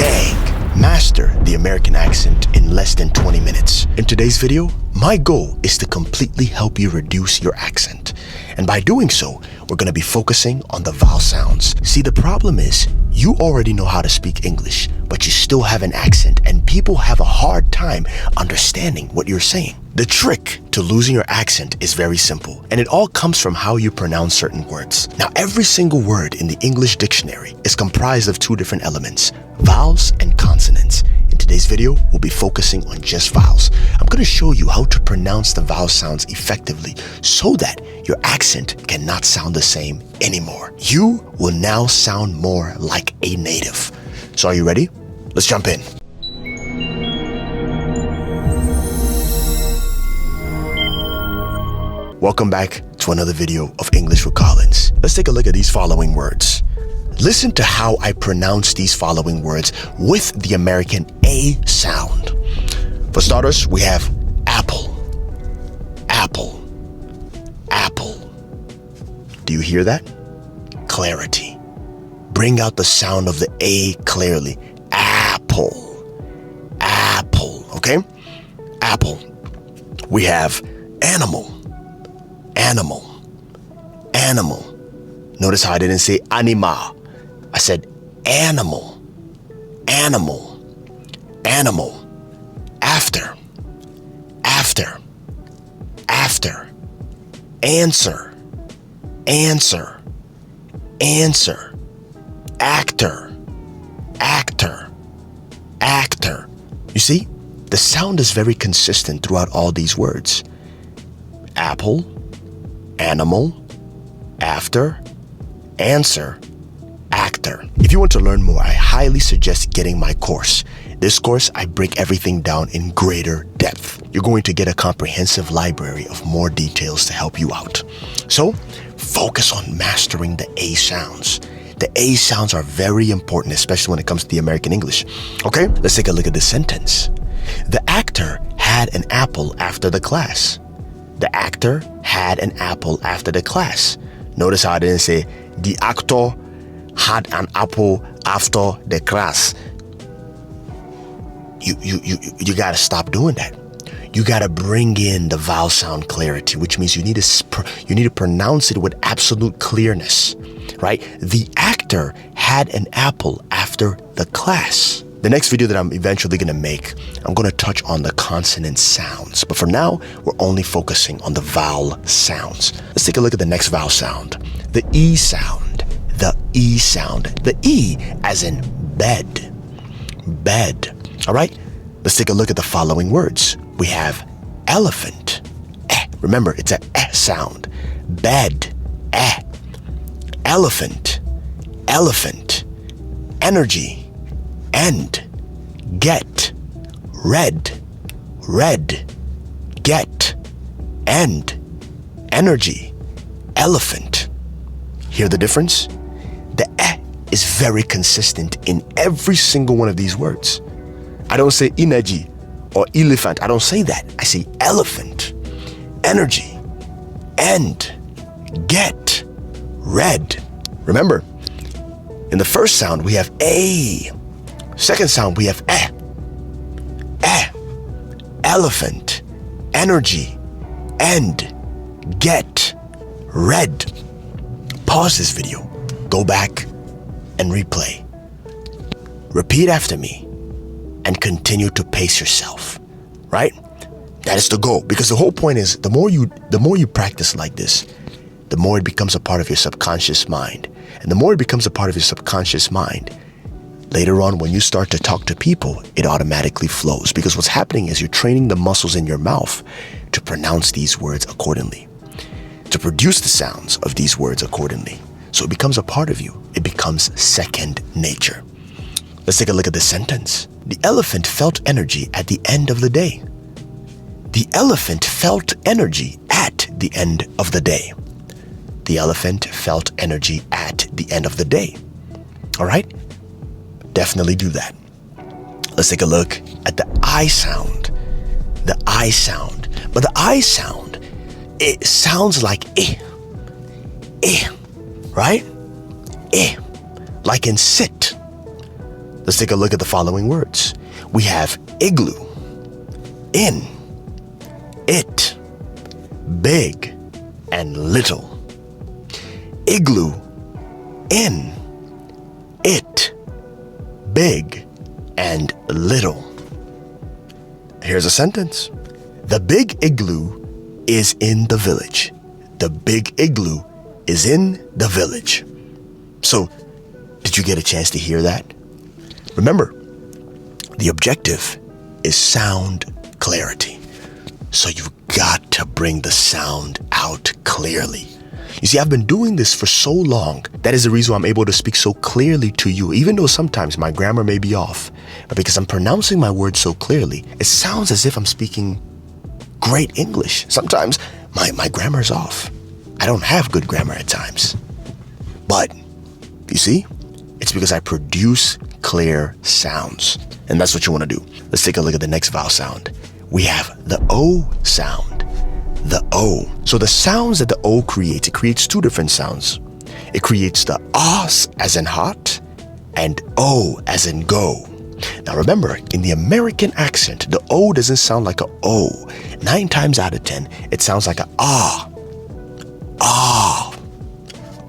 Gang! Master the American accent in less than 20 minutes. In today's video, my goal is to completely help you reduce your accent. And by doing so, we're going to be focusing on the vowel sounds. See, the problem is, you already know how to speak English, but you still have an accent and people have a hard time understanding what you're saying. The trick to losing your accent is very simple, and it all comes from how you pronounce certain words. Now, every single word in the English dictionary is comprised of two different elements, vowels and consonants. In today's video, we'll be focusing on just vowels. I'm going to show you how to pronounce the vowel sounds effectively so that your accent cannot sound the same anymore. You will now sound more like a native. So are you ready? Let's jump in. Welcome back to another video of English with Collins. Let's take a look at these following words. Listen to how I pronounce these following words with the American A sound. For starters, we have apple, apple, apple. Do you hear that? Clarity. Bring out the sound of the A clearly. Apple, apple, okay? Apple. We have animal, animal, animal. Notice how I didn't say anima. I said animal, animal, animal. After, after, after. Answer, answer, answer. Actor, actor, actor. You see, the sound is very consistent throughout all these words. Apple, animal, after, answer, actor. If you want to learn more, I highly suggest getting my course. This course, I break everything down in greater depth. You're going to get a comprehensive library of more details to help you out. So, focus on mastering the A sounds. The A sounds are very important, especially when it comes to the American English. Okay, let's take a look at this sentence. The actor had an apple after the class. The actor had an apple after the class. Notice how I didn't say the actor had an apple after the class. You gotta stop doing that. You gotta bring in the vowel sound clarity, which means you need to pronounce it with absolute clearness, right? The actor had an apple after the class. The next video that I'm eventually gonna make, I'm gonna touch on the consonant sounds. But for now, we're only focusing on the vowel sounds. Let's take a look at the next vowel sound. The E sound. The E sound. The E as in bed. Bed. All right, let's take a look at the following words. We have elephant. Eh. Remember, it's an eh sound. Bed. Eh. Elephant. Elephant. Energy. End. Get. Red. Red. Get. End. Energy. Elephant. Hear the difference? The eh is very consistent in every single one of these words. I don't say energy or elephant. I don't say that. I say elephant, energy, end, get, red. Remember, in the first sound, we have A. Second sound, we have eh. Eh. Elephant, energy, end, get, red. Pause this video. Go back and replay. Repeat after me. And continue to pace yourself, right? That is the goal, because the whole point is the more you practice like this, the more it becomes a part of your subconscious mind. And the more it becomes a part of your subconscious mind, later on when you start to talk to people, it automatically flows, because what's happening is you're training the muscles in your mouth to pronounce these words accordingly, to produce the sounds of these words accordingly. So it becomes a part of you. It becomes second nature. Let's take a look at this sentence. The elephant felt energy at the end of the day. The elephant felt energy at the end of the day. The elephant felt energy at the end of the day. All right? Definitely do that. Let's take a look at the I sound. The I sound. But the I sound, it sounds like eh. Eh. Right? Eh. Like in sit. The Let's take a look at the following words. We have igloo, in, it, big, and little. Igloo, in, it, big, and little. Here's a sentence. The big igloo is in the village. The big igloo is in the village. So, did you get a chance to hear that? Remember, the objective is sound clarity. So you've got to bring the sound out clearly. You see, I've been doing this for so long. That is the reason why I'm able to speak so clearly to you, even though sometimes my grammar may be off. But because I'm pronouncing my words so clearly, it sounds as if I'm speaking great English. Sometimes my grammar is off. I don't have good grammar at times. But, you see, it's because I produce clear sounds. And that's what you want to do. Let's take a look at the next vowel sound. We have the O sound. The O. So the sounds that the O creates, it creates two different sounds. It creates the os as in hot and O as in go. Now remember, in the American accent, the O doesn't sound like a O. 9 times out of 10, it sounds like a ah. Ah.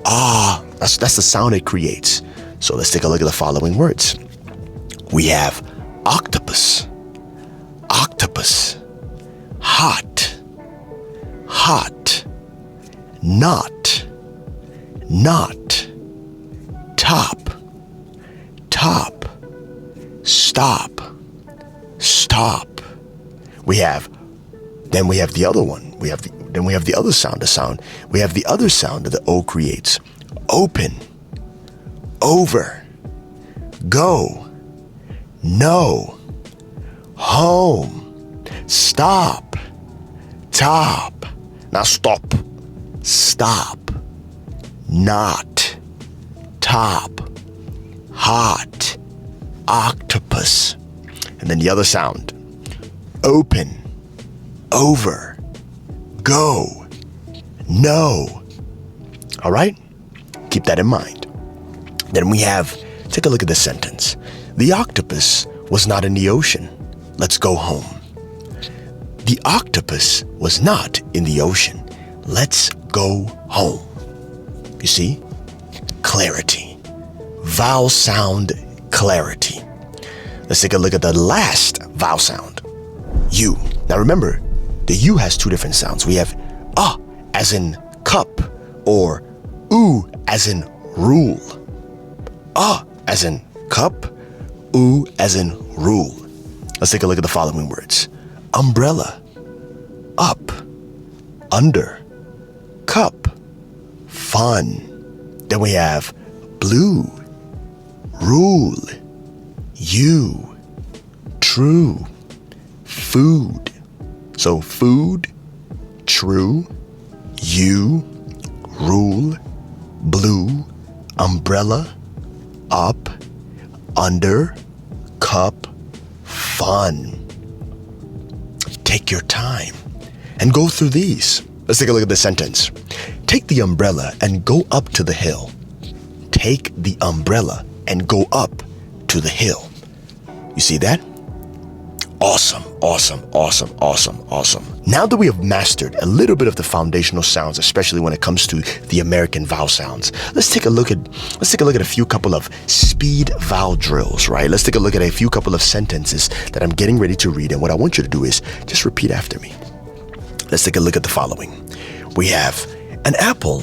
Ah. That's the sound it creates. So let's take a look at the following words. We have octopus, octopus, hot, hot, knot, knot, top, top, stop, stop. Then we have the other one. Then we have the other sound, we have the other sound that the O creates. Open, over, go, no, home, stop, top. Now stop, stop, not, top, hot, octopus. And then the other sound. Open, over, go, no. All right? Keep that in mind. Then we have, take a look at this sentence. The octopus was not in the ocean. Let's go home. The octopus was not in the ocean. Let's go home. You see? Clarity. Vowel sound clarity. Let's take a look at the last vowel sound. U. Now remember, the U has two different sounds. We have as in cup, or oo as in rule. As in cup, oo as in rule. Let's take a look at the following words. Umbrella, up, under, cup, fun. Then we have blue, rule, you, true, food. So food, true, you, rule, blue, umbrella, up, under, cup, fun. Take your time and go through these. Let's take a look at this sentence. Take the umbrella and go up to the hill. Take the umbrella and go up to the hill. You see that? Awesome, awesome, awesome, awesome, awesome. Now that we have mastered a little bit of the foundational sounds, especially when it comes to the American vowel sounds, let's take a look at a few couple of speed vowel drills, right? Let's take a look at a few couple of sentences that I'm getting ready to read, and what I want you to do is just repeat after me. Let's take a look at the following. We have an apple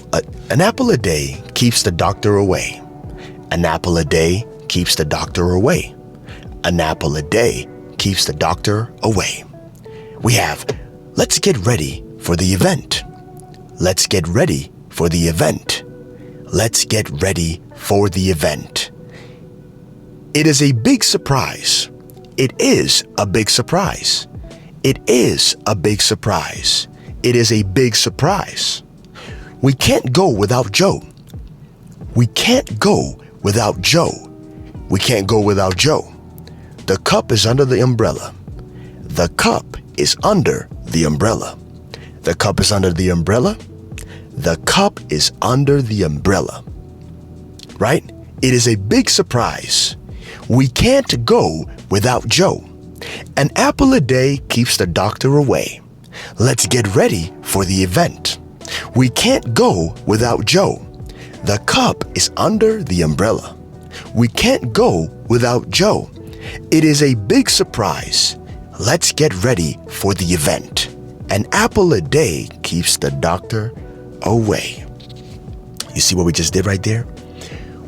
a day keeps the doctor away. An apple a day keeps the doctor away. An apple a day keeps the doctor away. We have, let's get ready for the event. Let's get ready for the event. Let's get ready for the event. It is a big surprise. It is a big surprise. It is a big surprise. It is a big surprise. We can't go without Joe. We can't go without Joe. We can't go without Joe. The cup is under the umbrella. The cup is under the umbrella. The cup is under the umbrella. The cup is under the umbrella. Right? It is a big surprise. We can't go without Joe. An apple a day keeps the doctor away. Let's get ready for the event. We can't go without Joe. The cup is under the umbrella. We can't go without Joe. It is a big surprise. Let's get ready for the event. An apple a day keeps the doctor away. You see what we just did right there?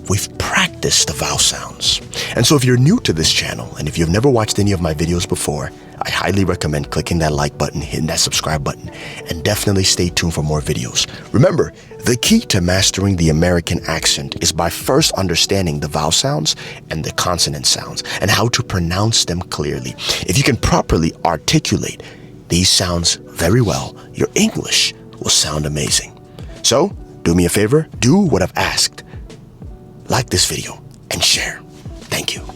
We've practiced the vowel sounds. And so if you're new to this channel, and if you've never watched any of my videos before, I highly recommend clicking that like button, hitting that subscribe button, and definitely stay tuned for more videos. Remember, the key to mastering the American accent is by first understanding the vowel sounds and the consonant sounds and how to pronounce them clearly. If you can properly articulate these sounds very well, your English will sound amazing. So, do me a favor, do what I've asked. Like this video and share. Thank you.